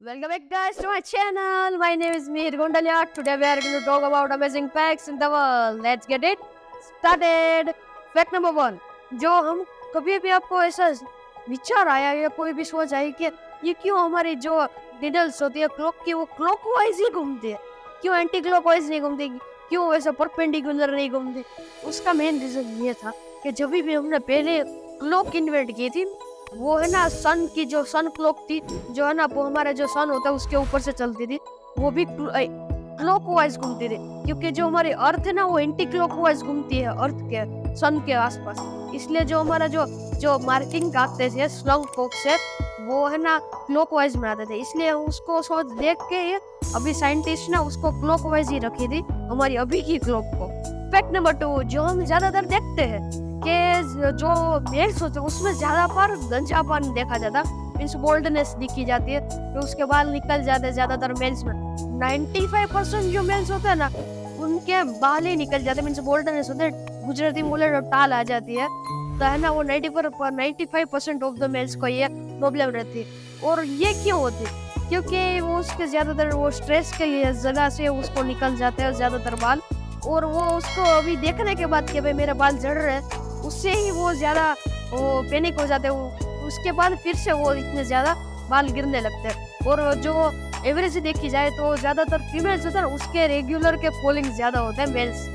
Welcome back, guys, to my channel. My name is Mir Gondalia. Today we are going to talk about amazing facts in the world. Let's get it started. Fact number 1. जो हम कभी भी आपको ऐसा विचार आया या कोई भी सोच आई कि ये क्यों हमारी जो निडल्स होती है क्लॉक की वो क्लॉकवाइज ही घूमती है, क्यों एंटी क्लॉकवाइज नहीं घूमती, क्यों वैसा परपेंडिकुलर नहीं घूमती, उसका मेन रीजन ये था कि जब भी हमने पहले क्लॉक इन्वेंट की थी वो है ना सन की जो सन क्लॉक थी, जो है ना वो हमारा जो सन होता है उसके ऊपर से चलती थी, वो भी क्लॉकवाइज घूमती थी, क्योंकि जो हमारी अर्थ है ना वो एंटी क्लॉकवाइज घूमती है अर्थ के सन के आसपास। इसलिए जो हमारा जो जो मार्किंग आते थे स्लंग क्लॉक से वो है ना क्लॉकवाइज बनाते थे, इसलिए उसको सोच देख के अभी साइंटिस्ट ना उसको क्लॉकवाइज ही रखी थी हमारी अभी की क्लॉक को। फैक्ट नंबर 2, जो हम ज्यादातर देखते हैं कि जो मेल्स होते हैं उसमें ज्यादा पर गंजापन देखा जाता, मीन्स बोल्डनेस दिखी जाती है, तो उसके बाल निकल जाते हैं ज्यादातर मेल्स में। 95% जो मेल्स होते हैं ना उनके बाल ही निकल जाते, मीन्स बोल्डनेस होते हैं, गुजराती में बोले टाल आ जाती है, तो है ना वो 95% ऑफ द मेल्स को ये प्रॉब्लम रहती है। और ये क्यों होती है? क्योंकि वो उसके ज्यादातर वो स्ट्रेस के लिए जगह से उसको निकल जाते हैं ज्यादातर बाल, और वो उसको अभी देखने के बाद कि भाई मेरे बाल झड़ रहे हैं उससे ही वो ज्यादा वो पैनिक हो जाते हैं, उसके बाद फिर से वो इतने ज्यादा बाल गिरने लगते हैं। और जो एवरेज देखी जाए तो ज्यादातर फीमेल्स होता है ना उसके रेगुलर के फॉलिंग ज्यादा होते हैं मेल्स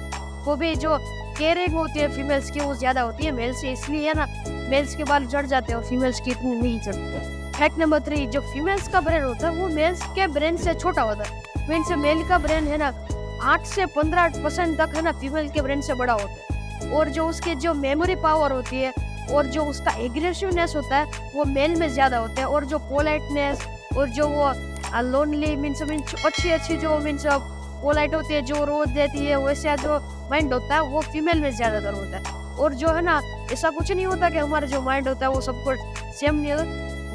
को भी, जो केयरिंग होती है फीमेल्स की वो ज्यादा होती है मेल्स से, इसलिए है ना मेल्स के बाल झड़ जाते हैं और फीमेल्स के इतने नहीं झड़ते। फैक्ट नंबर 3, जो फीमेल्स का ब्रेन होता है वो मेल्स के ब्रेन से छोटा होता है, मीन्स मेल का ब्रेन है ना 8 से 15% तक है ना फीमेल के ब्रेन से बड़ा होता है, और जो उसके जो मेमोरी पावर होती है और जो उसका एग्रेसिवनेस होता है वो मेल में ज्यादा होता है, और जो पोलाइटनेस और जो वो लोनली मीन्स अच्छी जो मीन्स पोलाइट होती है जो रोज देती है वैसे जो माइंड होता है वो फीमेल में ज्यादातर होता है। और जो है ना ऐसा कुछ नहीं होता कि हमारा जो माइंड होता है वो सबको सेम नहीं होता,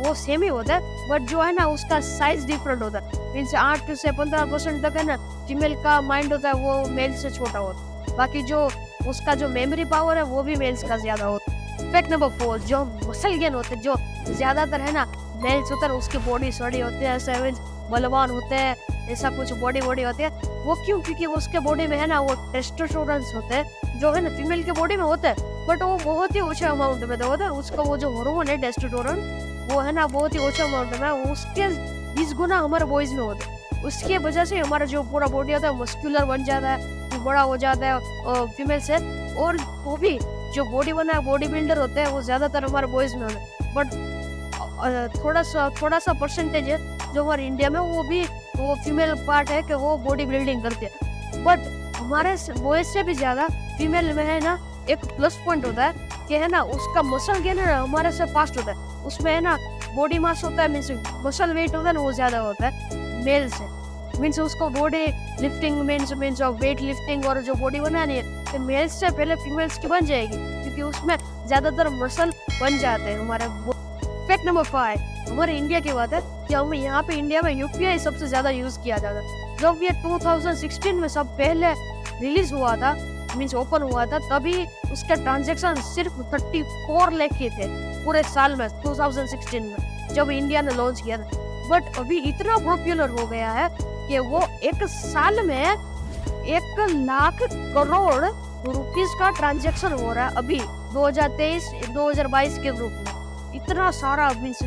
वो सेम ही होता है, बट जो है ना उसका साइज डिफरेंट होता है, मीन्स 8 से 15% तक है ना फीमेल का माइंड होता है वो मेल से छोटा होता है, बाकी जो उसका जो मेमोरी पावर है वो भी मेल्स का ज्यादा होता है। फैक्ट नंबर 4, जो मसल गेन होते हैं जो ज्यादातर है ना मेल्स होता है उसकी बॉडी सड़ी होती है, ऐसा बलवान होते हैं, ऐसा कुछ बॉडी होती है, वो क्यों? क्योंकि उसके बॉडी में है ना वो टेस्टोस्टेरोन होते हैं जो है ना फीमेल के बॉडी में होता है, बट वो बहुत ही ऊंचे अमाउंट में होता है, उसका वो जो हार्मोन है टेस्टोस्टेरोन वो है ना बहुत ही ऊंचे अमाउंट में, उसके 20 गुना हमारे बॉयज में होता है, उसके वजह से हमारा जो पूरा बॉडी होता है मस्कुलर बन जाता है, बड़ा हो जाता है फीमेल से। और वो भी जो बॉडी बिल्डर होते हैं वो ज्यादातर हमारे बॉयज में होते हैं, बट थोड़ा सा परसेंटेज है जो हमारे इंडिया में वो फीमेल पार्ट है कि वो बॉडी बिल्डिंग करते हैं, बट हमारे बॉयज से भी ज्यादा फीमेल में है ना एक प्लस पॉइंट होता है कि है ना उसका मसल गेन है हमारे से फास्ट होता है, उसमें है ना बॉडी मास होता है, मीन्स मसल वेट होता है ना वो ज्यादा होता है मेल से, मीन्स उसको body lifting means weight lifting और जो बॉडी बनानी है तो मेल्स से पहले फीमेल्स की बन जाएगी, क्योंकि उसमें ज्यादातर मसल बन जाते हैं हमारे। फैक्ट नंबर 5, हमारे इंडिया की बात है कि हम यहाँ पे इंडिया में यूपीआई सबसे ज्यादा यूज किया जाता है। जब ये 2016 में सब पहले रिलीज हुआ था मीन्स ओपन हुआ था तभी उसके ट्रांजेक्शन सिर्फ 34 लाख के थे पूरे साल में 2016 में जब इंडिया ने लॉन्च किया था, बट अभी इतना पॉपुलर हो गया है कि वो एक साल में 1 लाख करोड़ रुपीस का ट्रांजैक्शन हो रहा है अभी 2023-2022 के ग्रुप में, इतना सारा मीन्स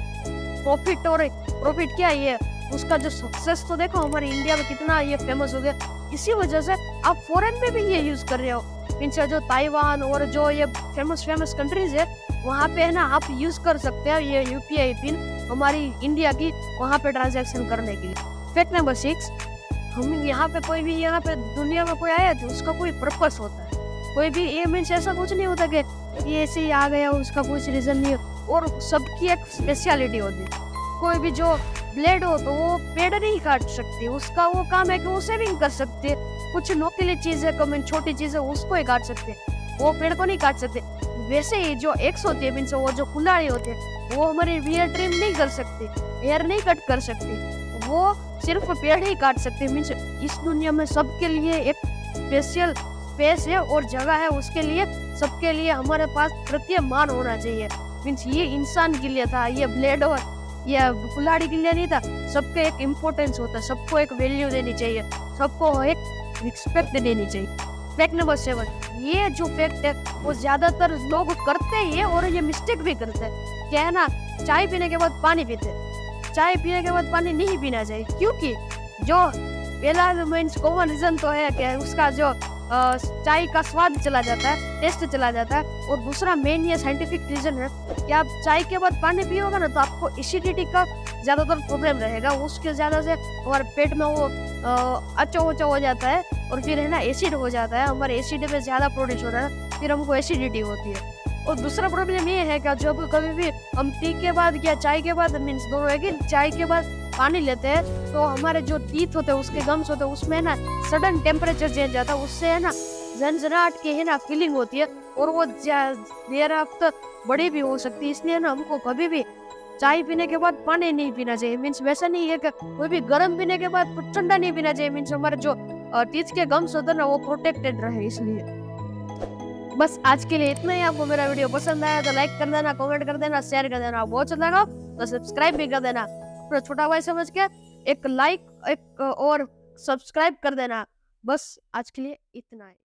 प्रॉफिट क्या ये उसका जो सक्सेस तो देखो हमारे इंडिया में कितना ये फेमस हो गया, इसी वजह से आप फॉरेन में भी ये यूज कर रहे हो, मीन्स जो ताइवान और जो ये फेमस कंट्रीज है वहाँ पे है ना आप यूज कर सकते हैं ये यूपीआई पिन हमारी इंडिया की वहाँ पे ट्रांजैक्शन करने के लिए। फैक्ट नंबर 6, हम यहाँ पे दुनिया में कोई आया तो उसका कोई पर्पस होता है, कोई भी ये मीन्स ऐसा कुछ नहीं होता कि ये ऐसे ही आ गया उसका कुछ रीजन नहीं हो, और सबकी एक स्पेशलिटी होती है, कोई भी जो ब्लेड हो तो वो पेड़ नहीं काट सकती, उसका वो काम है कि वो सेविंग कर सकती है, कुछ नोकीली चीज है कम छोटी चीज है उसको ही काट सकते, वो पेड़ को नहीं काट सकते। वैसे ही जो एक्स होती है मीन्स वो जो कुल्हाड़ी होती है वो हमारी बियर ट्रिम नहीं कर सकती, हेयर नहीं कट कर सकती, वो सिर्फ पेड़ ही काट सकते, मीन्स इस दुनिया में सबके लिए एक स्पेशल स्पेस है और जगह है, उसके लिए सबके लिए हमारे पास प्रत्येक मान होना चाहिए, मीन्स ये इंसान के लिए था ये ब्लेड और ये कुल्हाड़ी के लिए नहीं था, सबके एक इम्पोर्टेंस होता है, सबको एक वैल्यू देनी चाहिए, सबको एक रिस्पेक्ट देनी चाहिए। फैक्ट नंबर 7, ये जो फैक्ट है वो ज्यादातर लोग करते ही है और ये मिस्टेक भी करते हैं। क्या है ना, चाय पीने के बाद पानी पीते हैं, चाय पीने के बाद पानी नहीं पीना चाहिए, क्योंकि जो पहला मीन्स कॉमन रीजन तो है कि उसका जो चाय का स्वाद चला जाता है, टेस्ट चला जाता है, और दूसरा मेन ये साइंटिफिक रीजन है कि आप चाय के बाद पानी पियोगे ना तो आपको एसिडिटी का ज्यादातर प्रॉब्लम रहेगा, उसके ज्यादा से हमारे पेट में वो अचो हो जाता है और फिर है ना एसिड हो जाता है, हमारे एसिड में ज्यादा प्रोड्यूस हो रहा है, फिर हमको एसिडिटी होती है। और दूसरा प्रॉब्लम ये है कि जब कभी भी हम टी के बाद या चाय के बाद मीन्स दोनों है कि चाय के बाद पानी लेते हैं तो हमारे जो टीथ होते हैं, उसके गम्स होते हैं, उसमें ना सडन टेम्परेचर चेंज आता है, उससे है ना झंझनाहट की है ना फीलिंग होती है और वो देर आफ्टर बड़ी भी हो सकती है। इसलिए ना हमको कभी भी चाय पीने के बाद पानी नहीं पीना चाहिए। मीन्स वैसा नहीं है कि कोई भी गर्म पीने के बाद ठंडा नहीं पीना चाहिए, मीन्स हमारे जो टीथ के गम्स होते हैं ना वो प्रोटेक्टेड रहे। इसलिए बस आज के लिए इतना ही। आपको मेरा वीडियो पसंद आया तो लाइक कर देना, कमेंट कर देना, शेयर कर देना, बहुत अच्छा लगा तो सब्सक्राइब भी कर देना। अपना छोटा भाई समझ के एक लाइक एक और सब्सक्राइब कर देना। बस आज के लिए इतना ही।